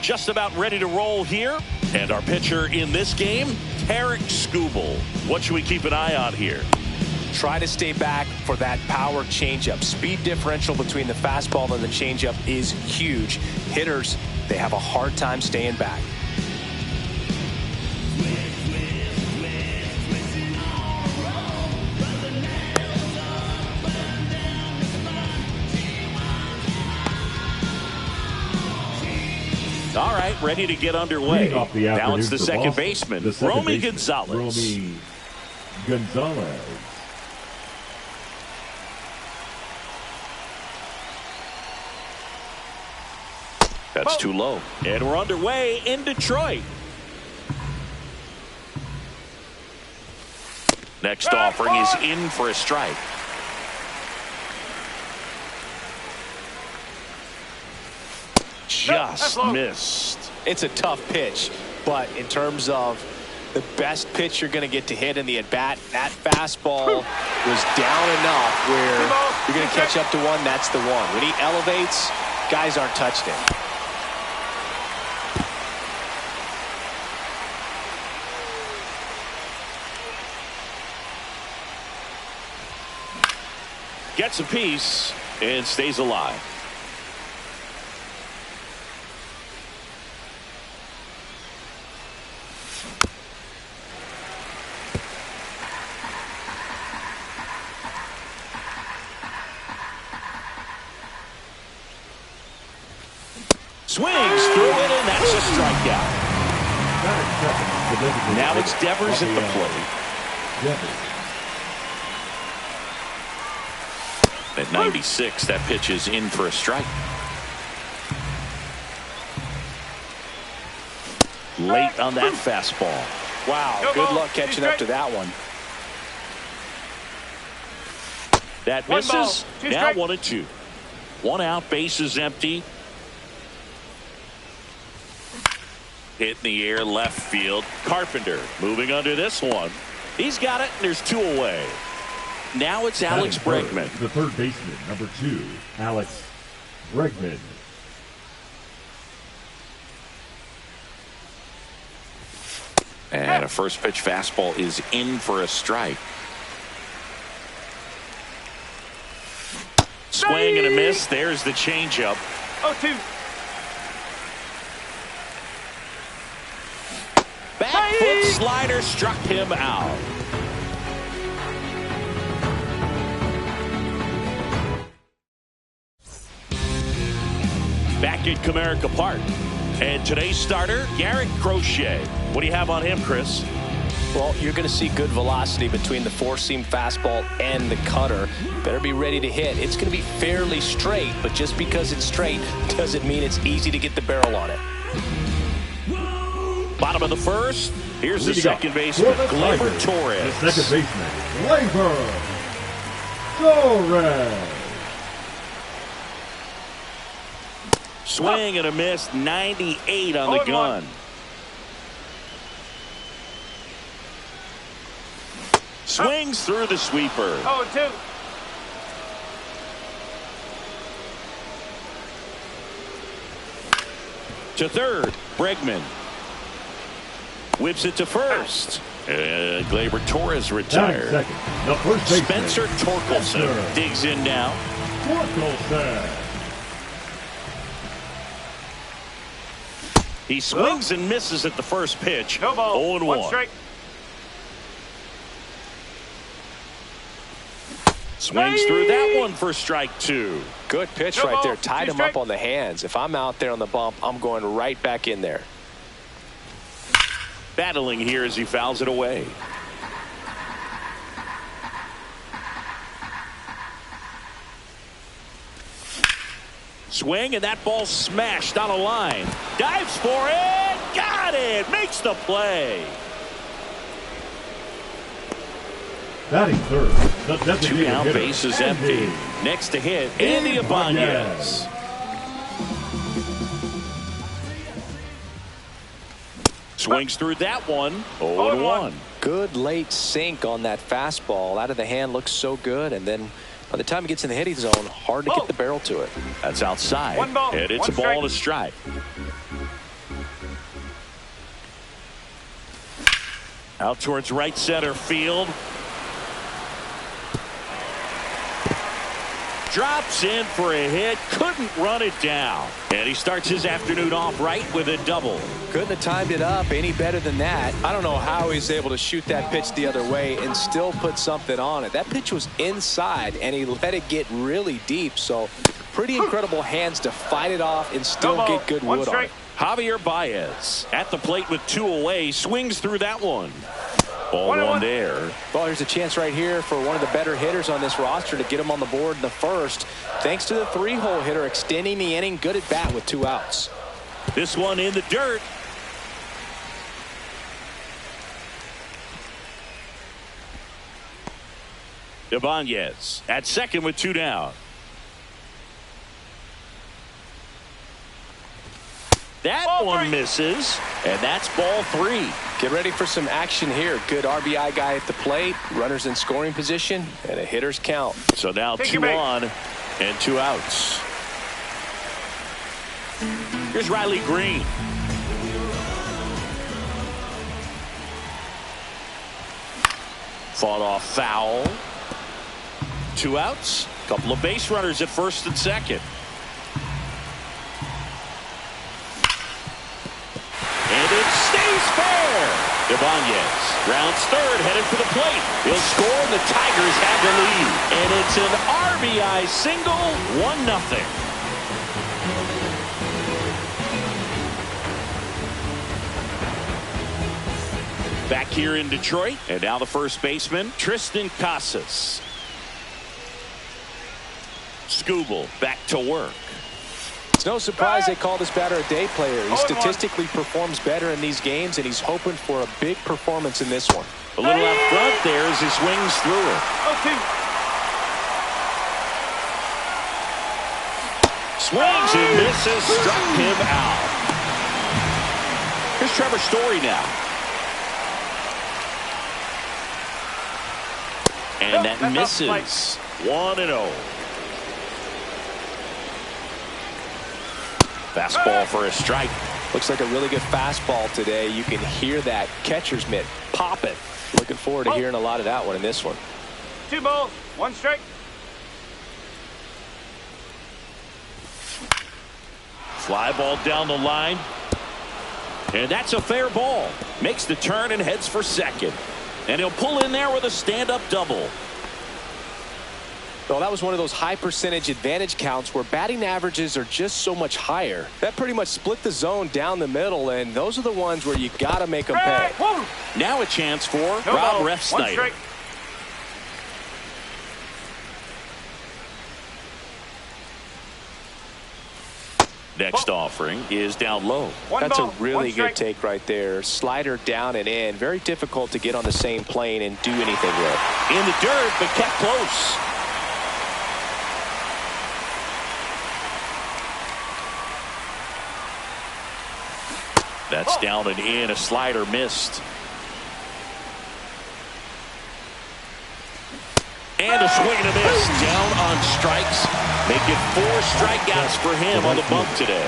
just about ready to roll here. And our pitcher in this game, Tarek Skubal. What should we keep an eye on here? Try to stay back for that power changeup. Speed differential between the fastball and the changeup is huge. Hitters, they have a hard time staying back. All right, ready to get underway. Now it's the second baseman, Romy Gonzalez. Romy Gonzalez. That's too low. And we're underway in Detroit. Next offering is in for a strike. Just missed. It's a tough pitch, but in terms of the best pitch you're going to get to hit in the at-bat, that fastball was down enough where you're going to catch up to one. That's the one. When he elevates, guys aren't touched him. Gets a piece and stays alive. Swings through it, and that's a strikeout. Now it's Devers at the plate. At 96, that pitch is in for a strike. Late on that fastball. Wow, good luck catching up to that one. That misses. Now 1-2. 1 out, base is empty. Hit in the air, left field. Carpenter moving under this one. He's got it, and there's 2 away. Now it's Alex Bregman. The third baseman, number 2, Alex Bregman. And a first pitch fastball is in for a strike. Swing and a miss. There's the changeup. 0-2. Back foot slider struck him out. Back at Comerica Park. And today's starter, Garrett Crochet. What do you have on him, Chris? Well, you're going to see good velocity between the four-seam fastball and the cutter. Better be ready to hit. It's going to be fairly straight, but just because it's straight doesn't mean it's easy to get the barrel on it. Bottom of the first. Here's the second baseman, Gleyber Torres. The second baseman, Gleyber Torres. Swing and a miss, 98 on the gun. Swings through the sweeper. 0-2. To third, Bregman. Whips it to first. Gleyber Torres retired. Second, the first baseman, Spencer Torkelson digs in now. Torkelson. He swings and misses at the first pitch. No ball. 0-1. 1 strike. Swings through that one for strike 2. Good pitch right there. Tied him up on the hands. If I'm out there on the bump, I'm going right back in there. Battling here as he fouls it away. Swing, and that ball smashed on a line. Dives for it. Got it. Makes the play. Batting third, the designated 2 out, hitter, base is empty. Next to hit, Andy Ibanez. Swings through that one. 0-1. Good late sink on that fastball. Out of the hand, looks so good, and then by the time it gets in the hitting zone, hard to get the barrel to it. That's outside. 1 ball, and it's 1 a ball and a strike. Out towards right center field. Drops in for a hit. Couldn't run it down. And he starts his afternoon off right with a double. Couldn't have timed it up any better than that. I don't know how he's able to shoot that pitch the other way and still put something on it. That pitch was inside, and he let it get really deep. So pretty incredible hands to fight it off and still get good wood on it. Javier Baez at the plate with 2 away. Swings through that one. Ball one there. Well, here's a chance right here for one of the better hitters on this roster to get him on the board in the first. Thanks to the 3-hole hitter extending the inning. Good at bat with 2 outs. This one in the dirt. Ibanez at second with 2 down. That one misses, and that's ball 3. Get ready for some action here. Good RBI guy at the plate, runners in scoring position, and a hitter's count. So now 2 on and 2 outs. Here's Riley Green. Fought off foul. 2 outs. Couple of base runners at first and second. And it stays fair. Ibanez rounds third, headed for the plate. He'll score, and the Tigers have the lead. And it's an RBI single, 1-0. Back here in Detroit, and now the first baseman, Tristan Casas. Skubal back to work. It's no surprise they call this batter a day player. He statistically performs better in these games, and he's hoping for a big performance in this one. A little out front there as he swings through it. Swings and misses, struck him out. Here's Trevor Story now. And that misses. 1-0. Fastball for a strike. Looks like a really good fastball today. You can hear that catcher's mitt popping. Looking forward to hearing a lot of that one in this one. 2 balls, 1 strike. Fly ball down the line. And that's a fair ball. Makes the turn and heads for second. And he'll pull in there with a stand-up double. Well, that was one of those high percentage advantage counts where batting averages are just so much higher. That pretty much split the zone down the middle, and those are the ones where you got to make them pay. Now a chance for Rob Refsnyder. Next offering is down low. That's a really good take right there. Slider down and in. Very difficult to get on the same plane and do anything with. In the dirt, but kept close. That's down and in. A slider missed. And a swing and a miss. Down on strikes. Making 4 strikeouts for him on the bump today.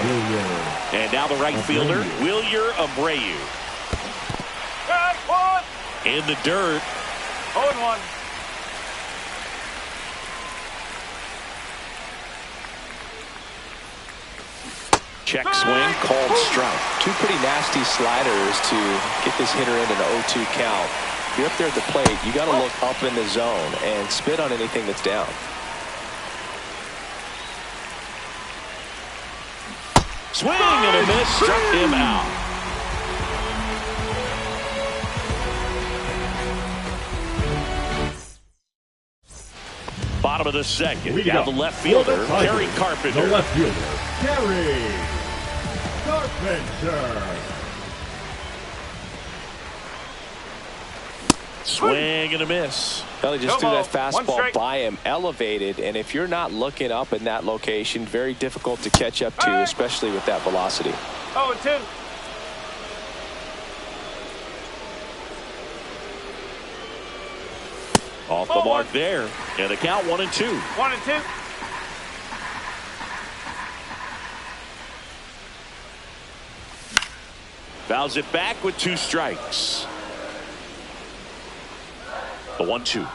And now the right fielder, Wilyer Abreu. In the dirt. 0-1. Check swing, called strike. 2 pretty nasty sliders to get this hitter into the 0-2 count. If you're up there at the plate, you got to look up in the zone and spit on anything that's down. Swing and a miss, struck him out. Bottom of the second. Now the left fielder, Gary Carpenter. The left fielder, Gary Carpenter. Swing and a miss. Well, he just threw that fastball by him, elevated, and if you're not looking up in that location, very difficult to catch up to, especially with that velocity. 0-2. Off the mark there. And the count 1-2. 1-2. Fouls it back with 2 strikes. 1-2.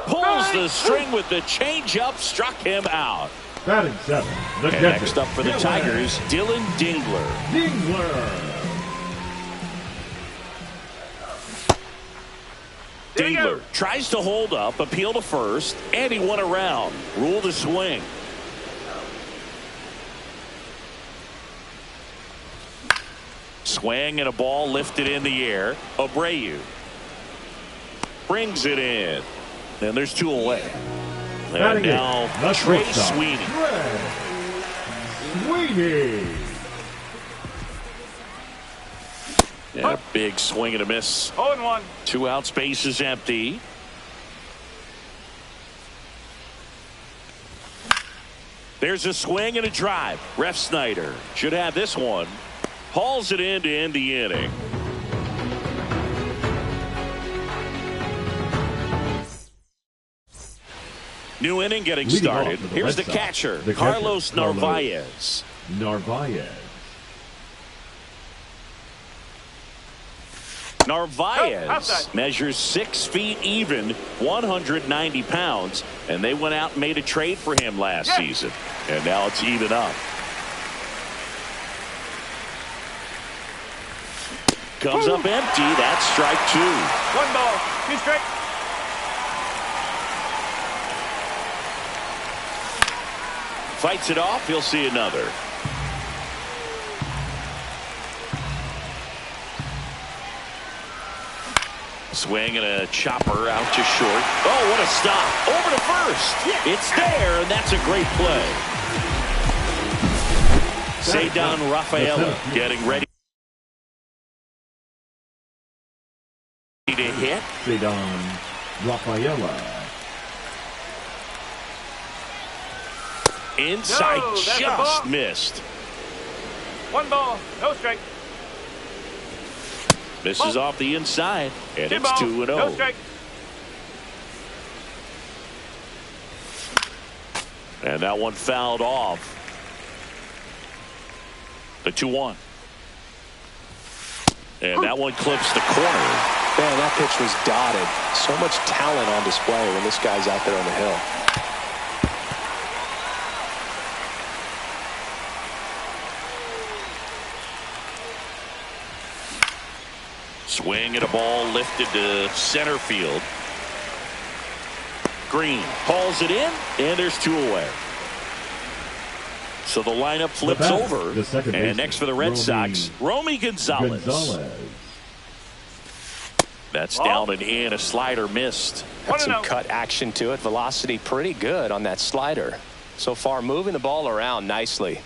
Pulls the string with the changeup, struck him out. Batting 7. The And next up for the Tigers, Dylan Dingler. Dingler tries to hold up, appeal to first, and he won around. Rule the swing. Swing and a ball lifted in the air. Abreu brings it in. And there's 2 away. And now Trey Sweeney. And a big swing and a miss. 0-1. 2 outs, base is empty. There's a swing and a drive. Ref Snyder should have this one. Hauls it in to end the inning. New inning getting started. Here's the catcher, Carlos Narvaez. Narvaez measures 6 feet even, 190 pounds, and they went out and made a trade for him last season. And now it's even up. Comes up empty. That's strike 2. 1 ball, 2 strike. Fights it off. He'll see another. Swing and a chopper out to short. Oh, what a stop. Over to first. It's there, and that's a great play. Ceddanne Rafaela getting ready to hit. Ceddanne Rafaela. Inside, No, that's a just ball. missed. 1 ball, no strike. Misses off the inside, and 2 it's balls, 2-0. no strike. And that one fouled off. The 2-1. And that one clips the corner. Man, that pitch was dotted. So much talent on display when this guy's out there on the hill. Swing and a ball lifted to center field. Green hauls it in, and there's 2 away. So the lineup flips over. And next for the Red Sox, Romy Gonzalez. That's down and in. A slider missed. Had some cut action to it. Velocity pretty good on that slider. So far moving the ball around nicely.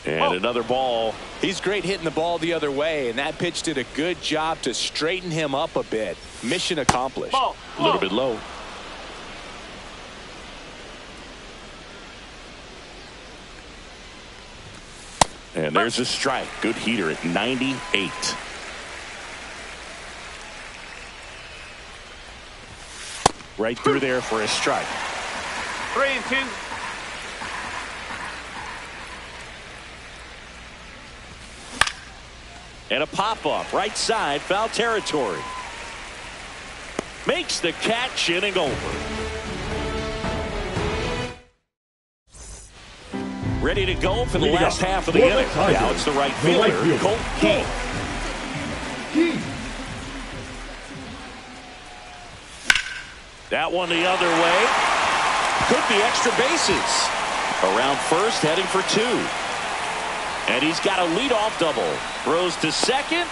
And another ball. He's great hitting the ball the other way, and that pitch did a good job to straighten him up a bit. Mission accomplished. A little bit low. And there's a strike. Good heater at 98. Right through there for a strike. 3-2. And a pop-up right side, foul territory. Makes the catch, inning over. Ready to go for the last half of the inning. Now it's the right fielder, Colt Keith. That one the other way. Could be extra bases. Around first, heading for 2. And he's got a leadoff double. Throws to second.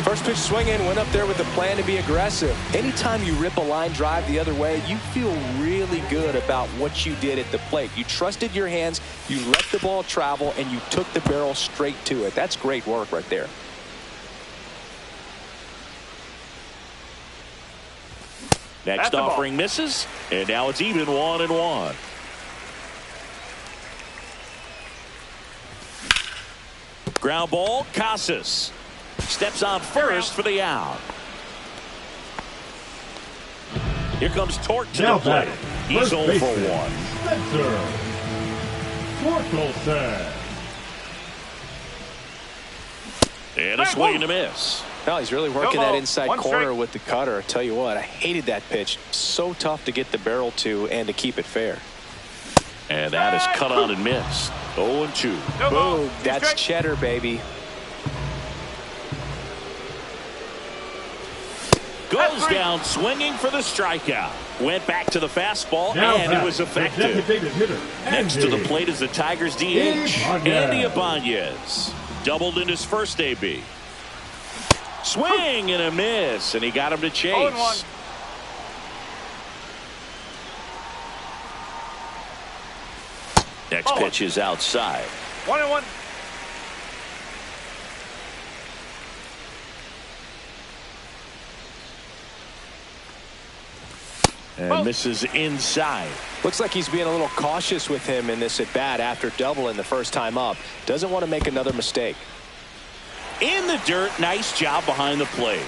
First pitch swing in, went up there with the plan to be aggressive. Anytime you rip a line drive the other way, you feel really good about what you did at the plate. You trusted your hands, you let the ball travel, and you took the barrel straight to it. That's great work right there. Next offering misses, and now it's even 1-1. Ground ball, Casas steps on first for the out. Here comes Torque to the plate. He's 0 for 1. And a swing and a miss. No, he's really working No that ball. inside One corner strike. with the cutter. I tell you what, I hated that pitch. So tough to get the barrel to and to keep it fair. And that is cut on and missed. 0-2. No ball. Boom, Two that's strikes. cheddar, baby. Goes down swinging for the strikeout. Went back to the fastball, Now and it back, was the effective. designated hitter, Next to the Andy. plate is the Tigers DH, Ibanez. Andy Ibanez. Doubled in his first AB. Swing and a miss, and he got him to 0-1. chase. Next Oh. pitch is outside. 1-1. And misses inside. Looks like he's being a little cautious with him in this at-bat after doubling the first time up. Doesn't want to make another mistake. In the dirt, nice job behind the plate.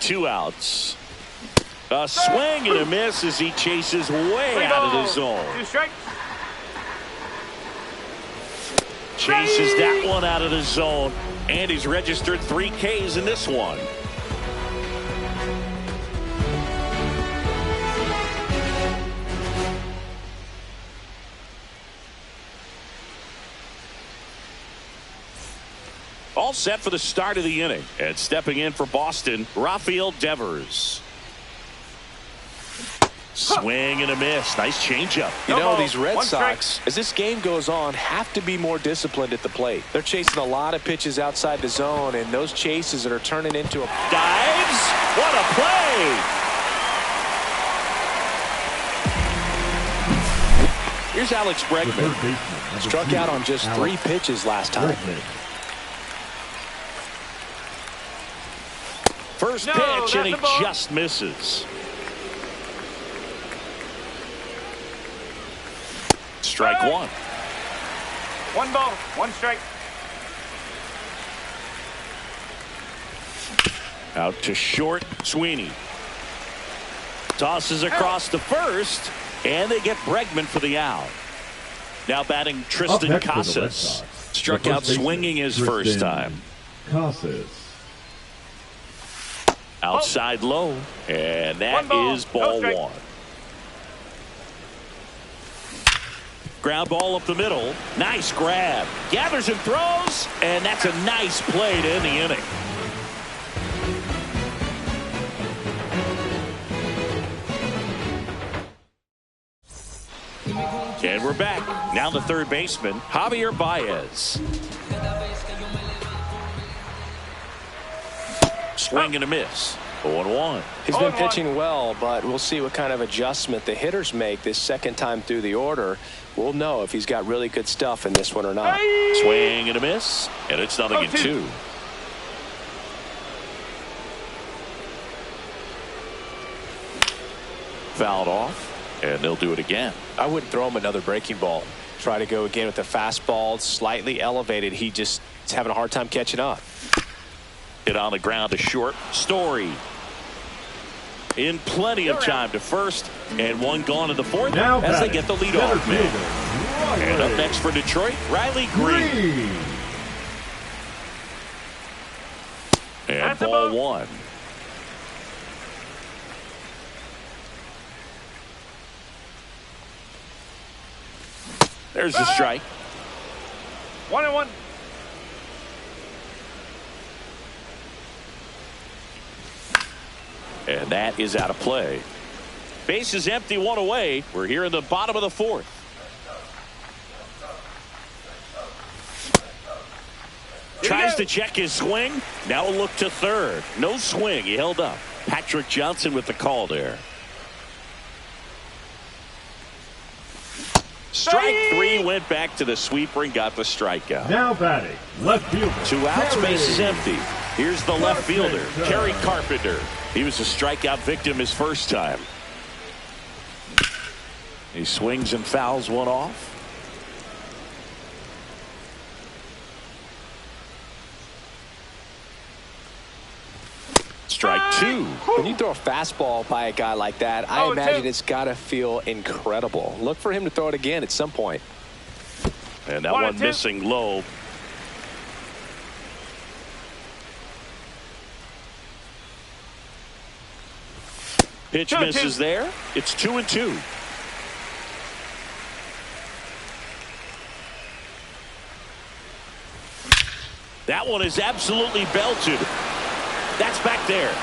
Two outs. A swing and a miss as he chases way 3 out of the balls. zone. 2 strikes. Chases that one out of the zone. And he's registered 3 Ks in this one. All set for the start of the inning. And stepping in for Boston, Rafael Devers. Swing and a miss. Nice changeup. You No know, ball. these Red 1 strike. Sox, as this game goes on, have to be more disciplined at the plate. They're chasing a lot of pitches outside the zone, and those chases that are turning into a... Dives. What a play. Here's Alex The third Bregman. baseman, number Struck 2, out on just Alex 3 pitches last time. Bregman. First No, pitch, and he that's the ball. just misses. Strike Hey. 1. 1 ball. 1 strike. Out to short, Sweeney. Tosses across to first, and they get Bregman for the out. Now batting Up Tristan next for the Red Casas. Sox, Struck the out first baseman, swinging his first Tristan time. Casas. Outside low, and that 1 ball, is no ball strike. 1. Ground ball up the middle. Nice grab. Gathers and throws, and that's a nice play to end the inning. And we're back. Now the third baseman, Javier Baez. Swing and a miss. 0-1. He's been 0-1. pitching well, but we'll see what kind of adjustment the hitters make this second time through the order. We'll know if he's got really good stuff in this one or not. Swing and a miss, and it's 0-2. 0-2. Fouled off, and they'll do it again. I wouldn't throw him another breaking ball. Try to go again with the fastball, slightly elevated. He's having a hard time catching up. Hit on the ground to short. Story. In plenty of time to first, and one gone in the fourth Now as they batting, get the lead center off man. fielder, And up Riley next for Detroit, Riley Green. Green. And That's a ball ball. 1. There's the strike. 1-1. And that is out of play. Base is empty, 1 away. We're here in the bottom of the 4th. Tries to check his swing. Now a look to third. No swing. He held up. Patrick Johnson with the call there. Strike 3 went back to the sweeper and got the strikeout. Now batting, left fielder. 2 outs, Kerry. base is empty. Here's the left fielder, Carpenter. Kerry Carpenter. He was a strikeout victim his first time. He swings and fouls one off. Strike two. When you throw a fastball by a guy like that, I imagine it's got to feel incredible. Look for him to throw it again at some point. And that one missing low. Pitch misses there. It's 2-2. That one is absolutely belted. That's back there.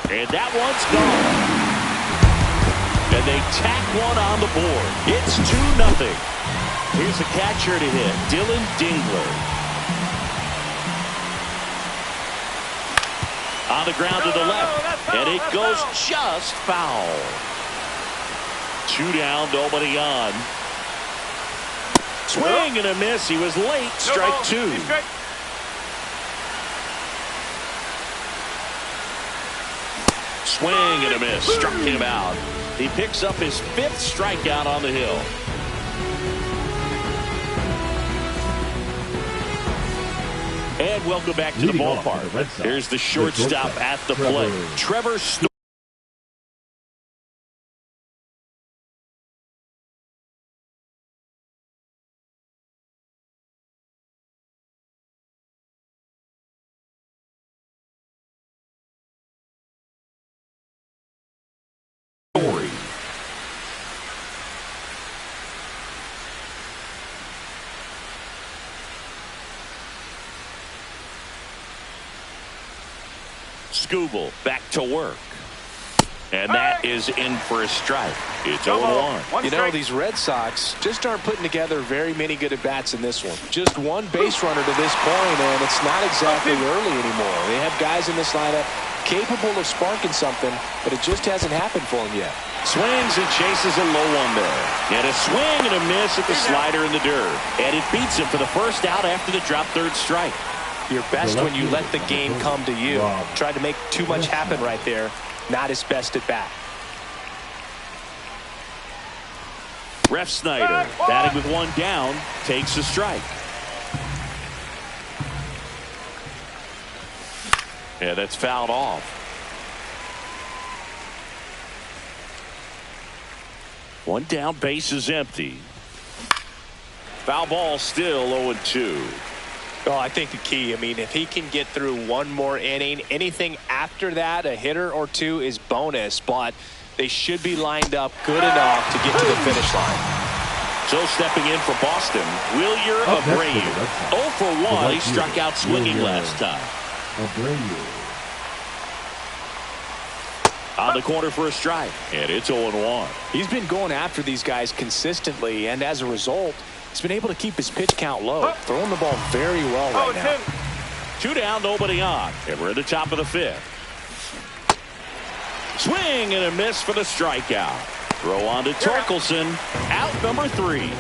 And that one's gone. And they tack one on the board. It's 2-0. Here's a catcher to hit, Dylan Dingler. On the ground to the left. And it goes just foul. 2 down, nobody on. Swing and a miss. He was late. Strike two. Swing and a miss. Struck him out. He picks up his 5th strikeout on the hill. And welcome back to the ballpark. Here's the shortstop at the plate. Trevor Story. Scooble back to work. And that is in for a strike. It's 0-1. You know, these Red Sox just aren't putting together very many good at-bats in this one. Just one base runner to this point, and it's not exactly early anymore. They have guys in this lineup capable of sparking something, but it just hasn't happened for them yet. Swings and chases a low one there. And a swing and a miss at the slider in the dirt. And it beats him for the first out after the drop third strike. You're best when you let the game come to you. Tried to make too much happen right there. Not his best at bat. Ref Snyder batting with 1 down takes a strike. Yeah, that's fouled off. One down, base is empty. Foul ball, still 0-2. Well, I think the key, I mean, if he can get through one more inning, anything after that, a hitter or two is bonus, but they should be lined up good enough to get to the finish line. So stepping in for Boston, Wilyer Abreu. 0 for 1. He struck out swinging last time. On the corner for a strike, and it's 0-1. He's been going after these guys consistently, and as a result, he's been able to keep his pitch count low, throwing the ball very well right now. 2 down, nobody on, and we're at the top of the 5th. Swing and a miss for the strikeout. Throw on to Torkelson, out number 3.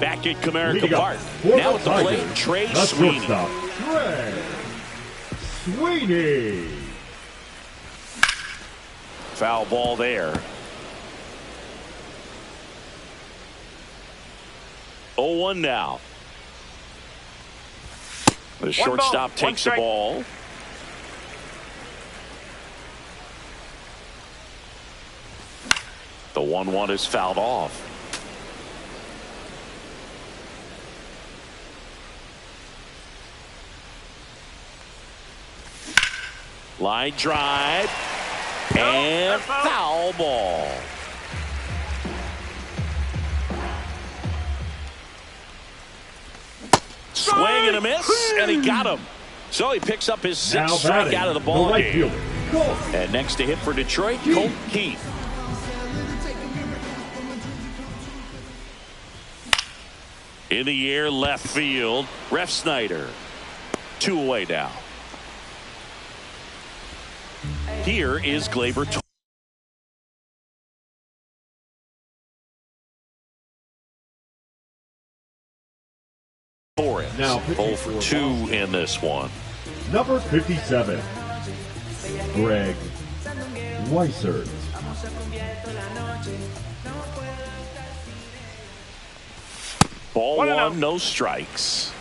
Back at Comerica Park. Now at the plate, Trey Sweeney. Foul ball there. 0-1 now. The shortstop takes the ball. The 1-1 is fouled off. Line drive and foul ball. Swing and a miss, and he got him. So he picks up his 6th strikeout of the ball game. And next to hit for Detroit, Colt Keith. In the air, left field. Ref Snyder. 2 away now. Here is Gleyber Torres. Now 0 for 2 in this one. Number 57. Greg Weissert. Ball 1-0. one, no strikes.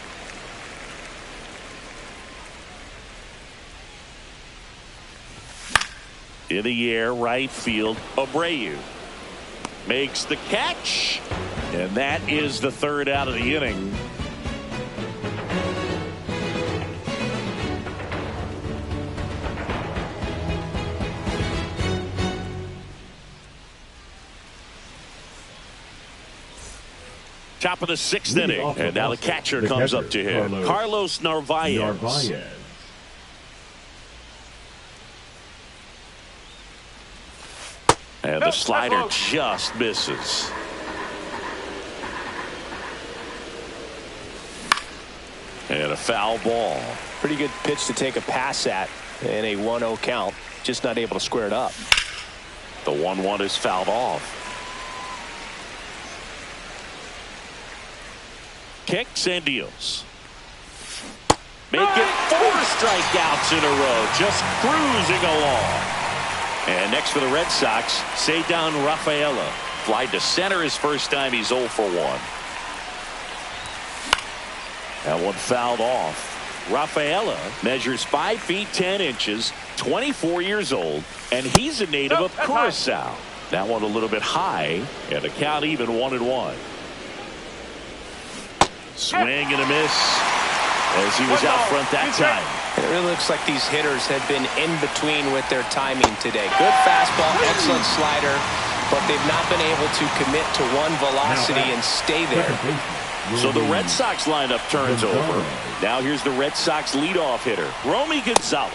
In the air, right field, Abreu makes the catch, and that is the third out of the inning. Top of the sixth inning, and now the catcher comes up to him. Carlos Narvaez. And the slider just misses. And a foul ball. Pretty good pitch to take a pass at in a 1-0 count. Just not able to square it up. The 1-1 is fouled off. Kicks and deals. Make it 4 strikeouts in a row. Just cruising along. And next for the Red Sox, Ceddanne Rafaela. Fly to center his first time. He's 0 for 1. That one fouled off. Rafaela measures 5 feet 10 inches, 24 years old, and he's a native of Curacao. That one a little bit high, and the count even 1-1. Swing and a miss as he was out front that time. It really looks like these hitters have been in between with their timing today. Good fastball, excellent slider, but they've not been able to commit to one velocity and stay there. So the Red Sox lineup turns over. Now here's the Red Sox leadoff hitter, Romy Gonzalez.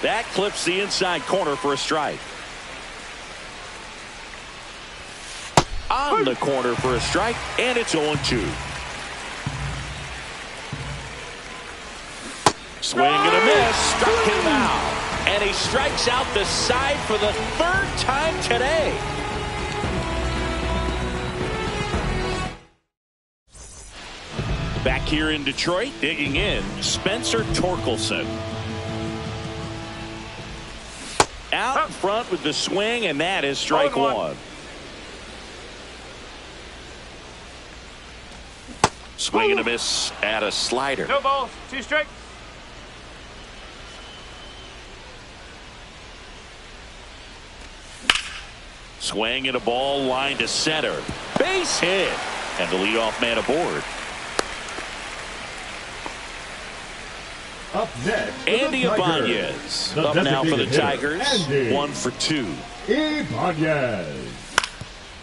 That clips the inside corner for a strike. On the corner for a strike, and it's 0-2. Swing and a miss, struck him out. And he strikes out the side for the 3rd time today. Back here in Detroit, digging in, Spencer Torkelson. Out in front with the swing, and that is strike 1. Swing and a miss at a slider. No balls, 2 strikes. Swing and a ball line to center. Base hit. And the leadoff man aboard. Up next, Andy Ibanez. Up now for the Tigers. 1 for 2. Ibanez.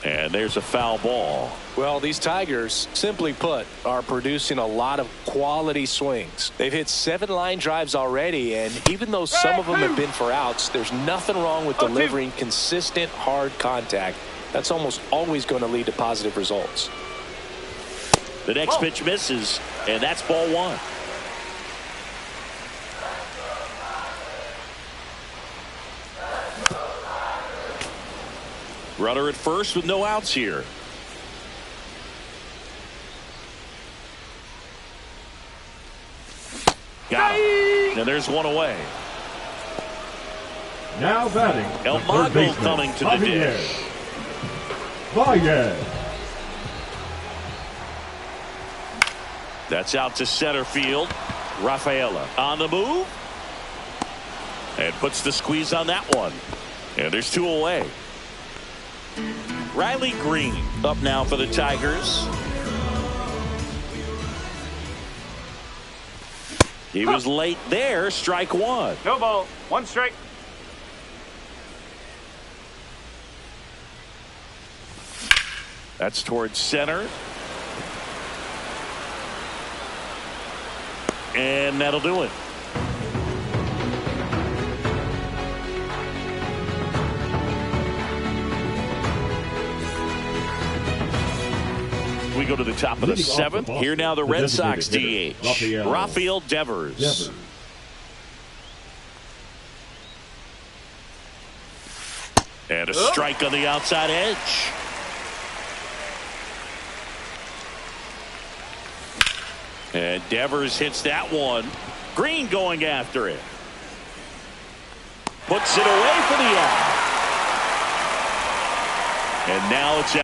And there's a foul ball. Well, these Tigers, simply put, are producing a lot of quality swings. They've hit 7 line drives already, and even though some of them have been for outs, there's nothing wrong with delivering consistent, hard contact. That's almost always going to lead to positive results. The next pitch misses, and that's ball 1. Runner at first with no outs here. Got him. And there's one away. Now batting, El the third Mago baseman, coming to the Javier dish. Baez. That's out to center field. Rafaela on the move. And puts the squeeze on that one. And there's 2 away. Riley Green up now for the Tigers. He was late there. Strike 1. No ball, 1 strike. That's towards center. And that'll do it. We go to the top of the 7th. Here now the Red Sox DH, Rafael Devers. And a strike on the outside edge. And Devers hits that one. Green going after it. Puts it away for the out. And now it's out.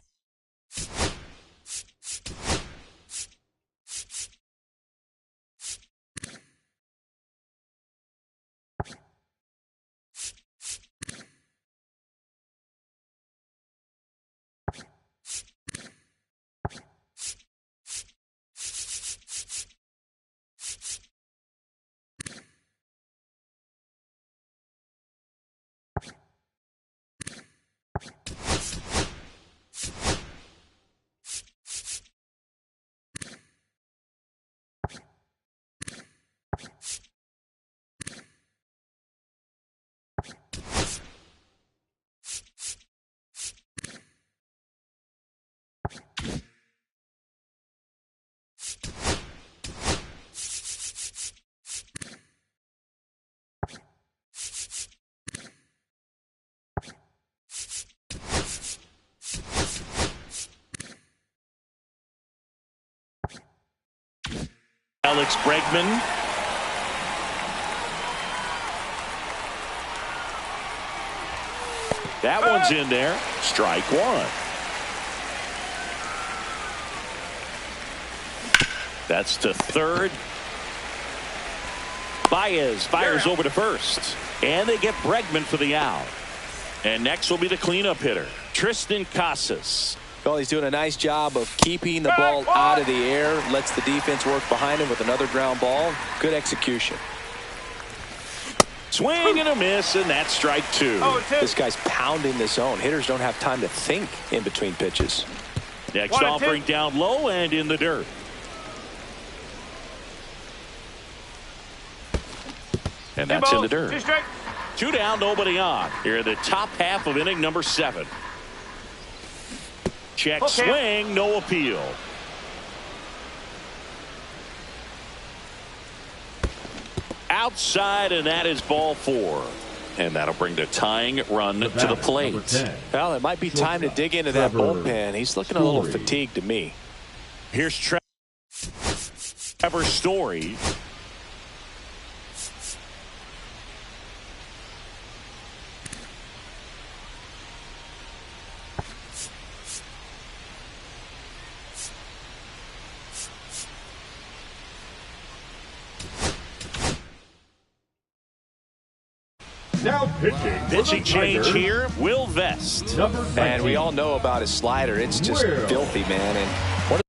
Alex Bregman. That one's in there. Strike one. That's to third. Baez fires over to first. And they get Bregman for the out. And next will be the cleanup hitter, Tristan Casas. Well, he's doing a nice job of keeping the ball out of the air. Lets the defense work behind him with another ground ball. Good execution. Swing and a miss, and that's strike two. This guy's pounding the zone. Hitters don't have time to think in between pitches. Next offering down low and in the dirt. And that's in the dirt. Two down, nobody on. Here in the top half of inning number 7. Check swing, no appeal. Outside, and that is ball 4. And that'll bring the tying run to the plate. Well, it might be time to dig into that bullpen. He's looking a little fatigued to me. Here's Trevor Story. Now Pitching change here, Will Vest. And we all know about his slider. It's just filthy, man. And what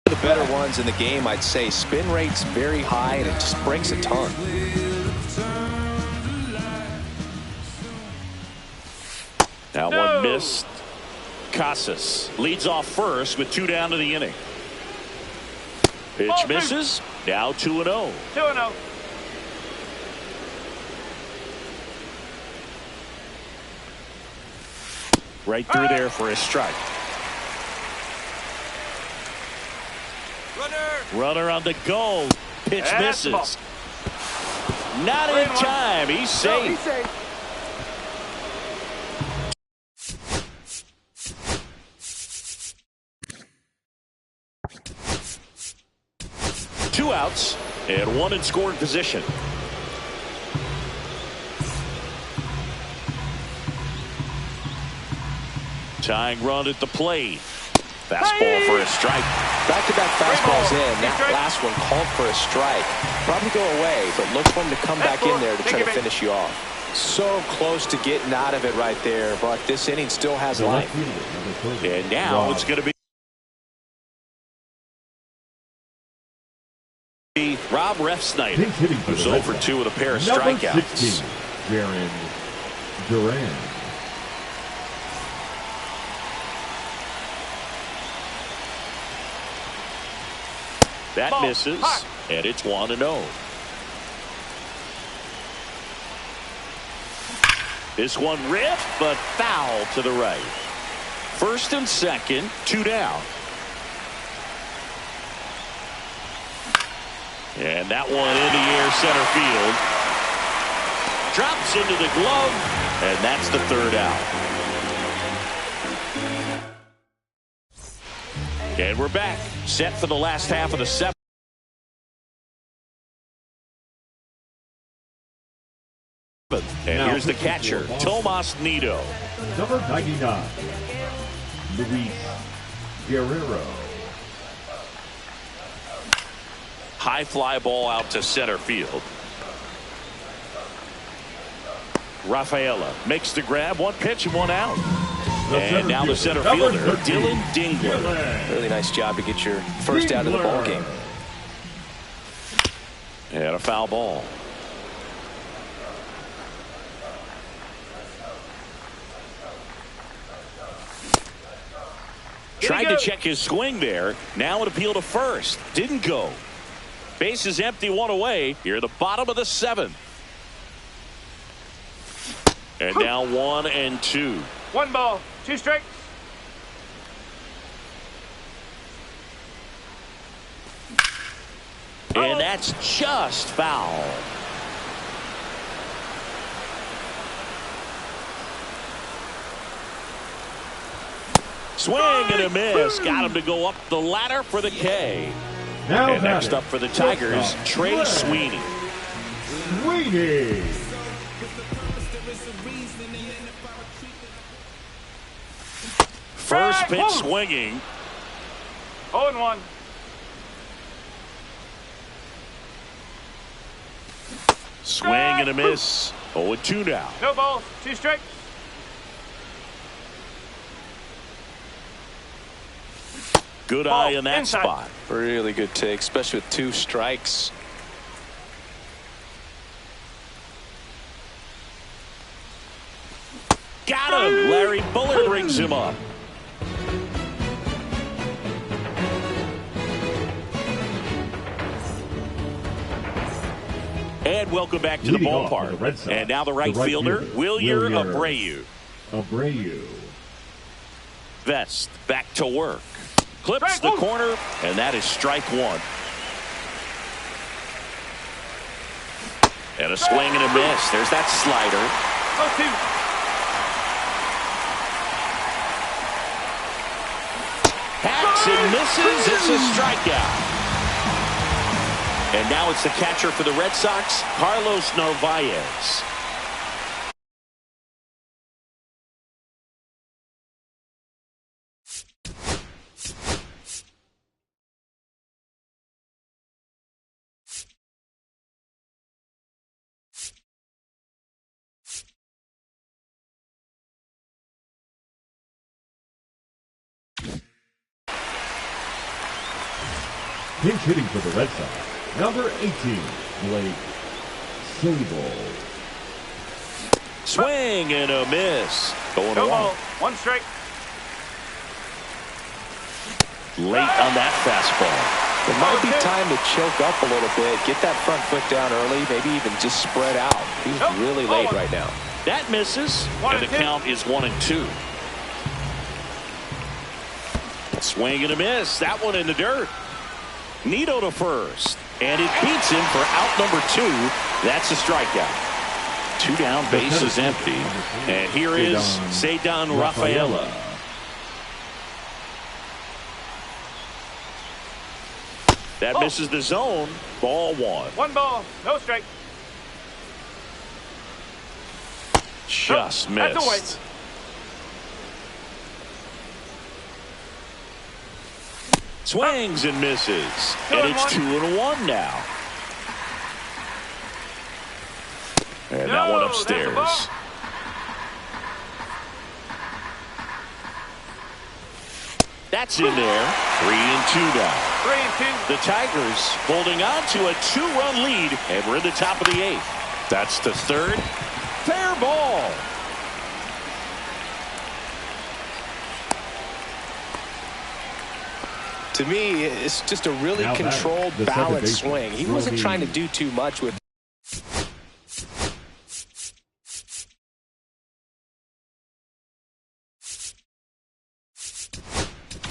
the better ones in the game, I'd say. Spin rate's very high, and it just breaks a ton. That one missed. Casas leads off first with 2 down to the inning. Pitch misses. Now 2-0. 2-0. Right through there for a strike. Runner on the go. Pitch misses. Not in time. He's safe. Two outs and one in scoring position. Tying run at the plate. Fastball for a strike. Back-to-back fastballs in. That last one called for a strike. Probably go away, but look for him to come back in there to try to finish you off. So close to getting out of it right there, but this inning still has life. And now it's going to be Rob Refsnyder, who's 0 for 2 with a pair of strikeouts. Jaron Duran. That misses, and it's 1-0. This one ripped, but foul to the right. First and second, 2 down. And that one in the air center field. Drops into the glove, and that's the third out. And we're back, set for the last half of the seventh. And here's the catcher, Tomas Nido. Number 99, Luis Guerrero. High fly ball out to center field. Rafaela makes the grab, one pitch and one out. And now the center fielder, Dylan Dingler. Really nice job to get your first out of the ball game. And a foul ball. Tried to check his swing there. Now an appeal to first. Didn't go. Base is empty, one away. Here the bottom of the seventh. And now 1 and 2. 1 ball, 2 strikes. And that's just foul. Swing and a miss. Got him to go up the ladder for the K. Now and next up for the Tigers, Trey Sweeney. Sweeney. First pitch swinging. 0-1. Swing and a miss. 0-2 now. No balls, 2 strikes. Good eye in that inside. spot. Really good take, especially with 2 strikes. Got him. Larry Bullard rings him up. And welcome back to the ballpark. And now the right fielder, Wilyer Abreu. Vest back to work. Clips the corner, and that is strike 1. And a swing and a miss. There's that slider. 0-2. Hacks and misses. It's a strikeout. And now it's the catcher for the Red Sox, Carlos Narvaez. Pinch hitting for the Red Sox, number 18, Blake Sable. Swing and a miss. Going No along. ball, 1 strike. Late on that fastball. It might be time to choke up a little bit, get that front foot down early, maybe even just spread out. He's really late right now. That misses, and the count is 1 and 2. Swing and a miss. That one in the dirt. Nido to first, and it beats him for out number 2. That's a strikeout. 2 down, base is empty, and here is Ceddanne Rafaela. That misses the zone. Ball 1. 1 ball, no strike. Just That's away. missed. Swings and misses. And it's 2-1 now. And that one upstairs. That's in there. 3-2 now. 3-2. The Tigers holding on to a 2-run lead, and we're in the top of the 8th. That's the third. Fair ball. To me, it's just a really controlled, balanced swing. He wasn't trying to do too much with.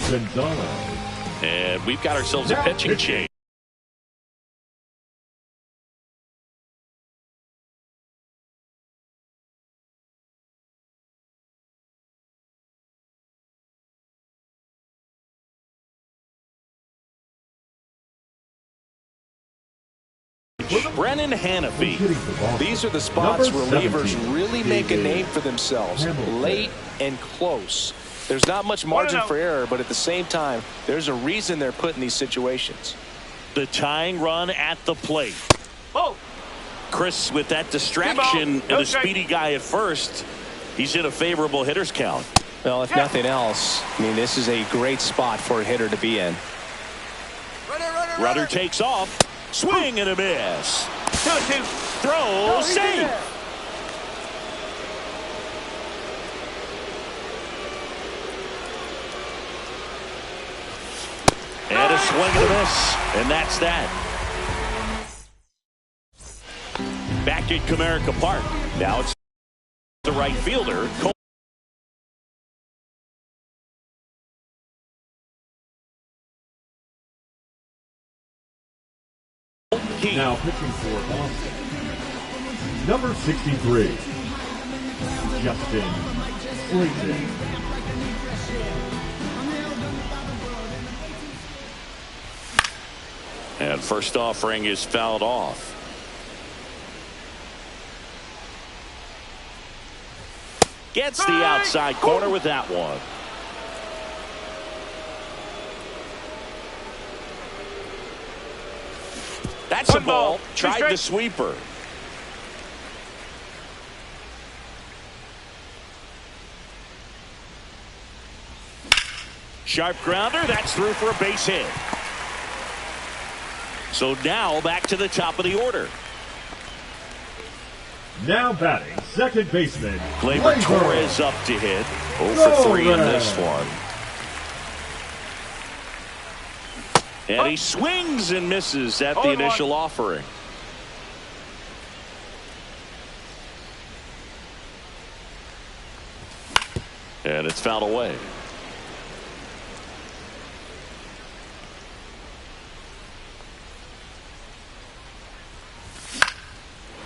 Gonzalez. And we've got ourselves a pitching change. Brennan Hannafy. These are the spots Number relievers 17, really make a name for themselves. Hamilton. Late and close. There's not much margin for error, but at the same time, there's a reason they're put in these situations. The tying run at the plate. Oh, Chris, with that distraction and a speedy guy at first, he's in a favorable hitter's count. Well, if nothing else, I mean, this is a great spot for a hitter to be in. Runner takes off. Swing and a miss. 2-2. Throw, safe. And a swing and a miss. And that's that. Back at Comerica Park. Now it's the right fielder. Now pitching for Boston. Number 63, Justin Slayton. And first offering is fouled off. Gets the outside corner with that one. That's a ball. Tried the sweeper. Sharp grounder. That's through for a base hit. So now back to the top of the order. Now batting, second baseman, Gleyber Torres up to hit. 0 for 3 in this one. And he swings and misses at the initial offering. And it's fouled away.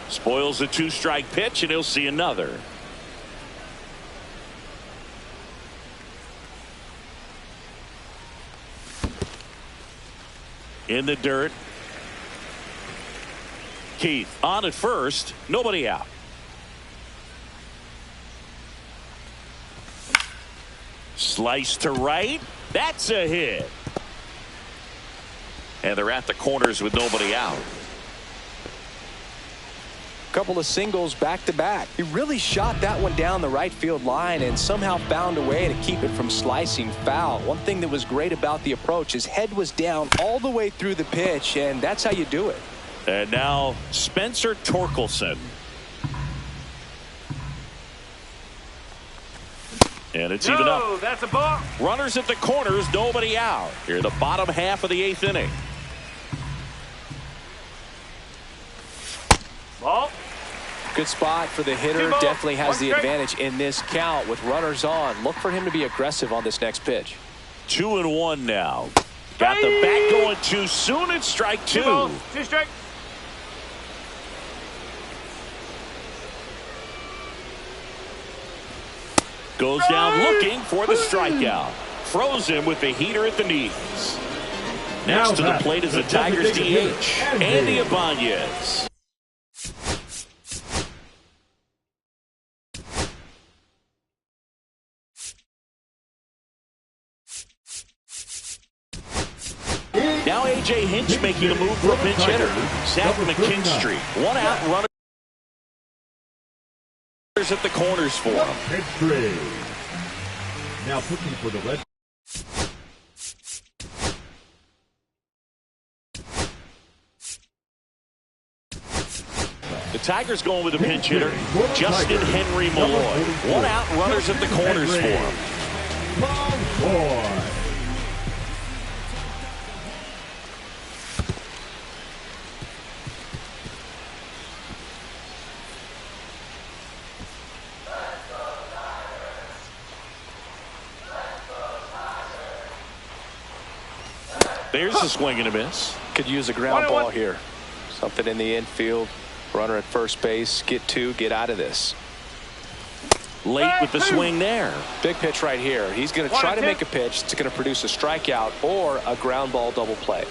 Spoils a 2-strike pitch, and he'll see another. In the dirt. Keith on at first. Nobody out. Slice to right. That's a hit. And they're at the corners with nobody out. Couple of singles back to back. He really shot that one down the right field line and somehow found a way to keep it from slicing foul. One thing that was great about the approach, his head was down all the way through the pitch, and that's how you do it. And now Spencer Torkelson. And it's even up. That's a ball. Runners at the corners, nobody out. Here in the bottom half of the 8th inning. Ball. Good spot for the hitter. Definitely has the advantage in this count with runners on. Look for him to be aggressive on this next pitch. 2-1 now. Got the bat going too soon. It's strike 2. 2 strike. Goes down looking for the strikeout. Throws him with the heater at the knees. Next to the plate is the Tigers DH, Andy Ibanez. Now A.J. Hinch making a move for a pinch hitter. Zach McKinstry. 1 out, runners at the corners for him. McKinstry. Now pitching for the Red. The Tigers going with a pinch hitter, Justin Henry Malloy. 1 out, runners at the corners for him. Malloy. There's a swing and a miss. Could use a ground ball here. Something in the infield. Runner at first base. Get 2. Get out of this. Late with the swing there. Big pitch right here. He's going to try to make a pitch that's going to produce a strikeout or a ground ball double play.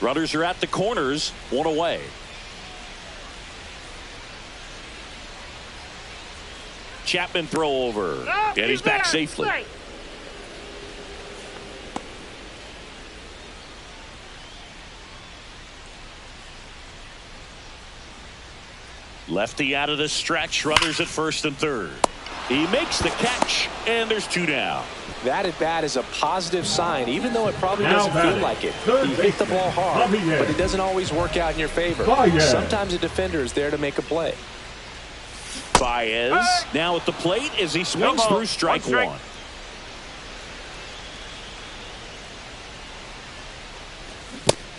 Runners are at the corners, one away. Chapman throw over. And he's back safely. Lefty out of the stretch. Runners at first and third. He makes the catch, and there's 2 down. That at bat is a positive sign, even though it probably doesn't feel like it. He hit the ball hard, but it doesn't always work out in your favor. Sometimes a defender is there to make a play. Baez now at the plate as he swings through strike one.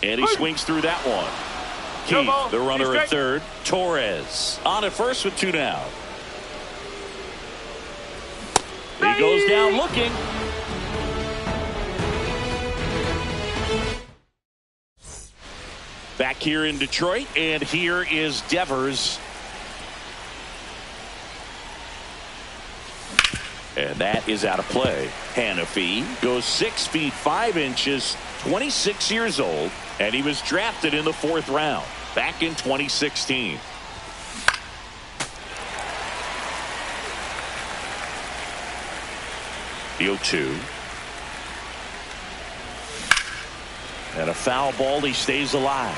And he swings through that one. Keith, the runner at third. Torres on at first with 2 down. He goes down looking. Back here in Detroit, and here is Devers. And that is out of play. Hannafy goes 6 feet 5 inches, 26 years old, and he was drafted in the 4th round back in 2016. The 0-2. And a foul ball. He stays alive.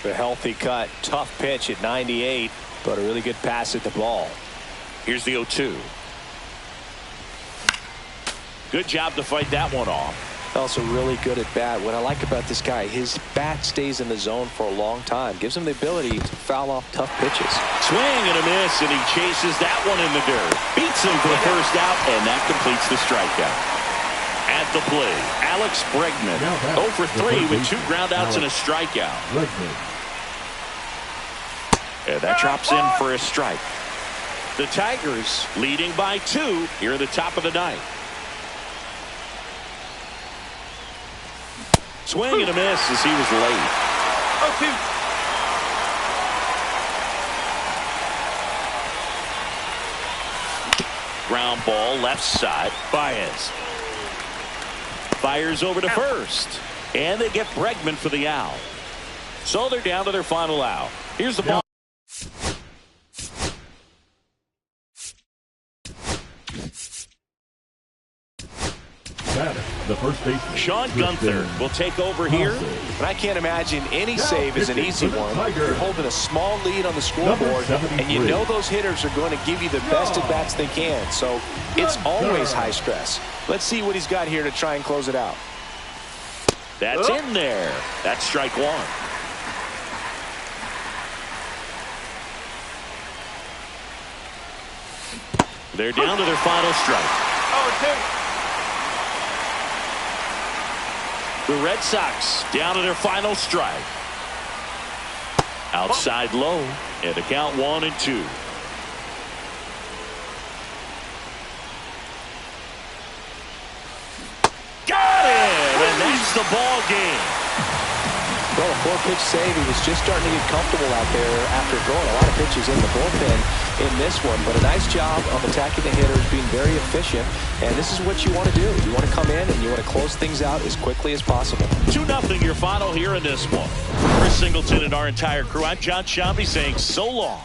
The healthy cut. Tough pitch at 98, but a really good pass at the ball. Here's the 0-2. Good job to fight that one off. Also really good at bat. What I like about this guy, his bat stays in the zone for a long time. Gives him the ability to foul off tough pitches. Swing and a miss, and he chases that one in the dirt. Beats him for the first out, and that completes the strikeout. At the plate, Alex Bregman, 0 for 3 with 2 groundouts and a strikeout. And that drops in for a strike. The Tigers leading by 2 here at the top of the 9th. Swing and a miss as he was late. 0-2. Ground ball left side. Baez fires over to first, and they get Bregman for the out. So they're down to their final out. Here's the ball. The first baseman, Sean Gunther will take over here. And I can't imagine any save is an easy one. You're holding a small lead on the scoreboard, and you know those hitters are going to give you the best at bats they can. So it's always high stress. Let's see what he's got here to try and close it out. That's in there. That's strike one. They're down to their final strike. 0-2. The Red Sox down to their final strike. Outside low, and the count 1-2. Got it, and that's the ball game. Well, a 4-pitch save. He was just starting to get comfortable out there after throwing a lot of pitches in the bullpen in this one. But a nice job of attacking the hitters, being very efficient. And this is what you want to do. You want to come in and you want to close things out as quickly as possible. 2-0 your final here in this one. Chris Singleton and our entire crew. I'm John Shambi saying so long.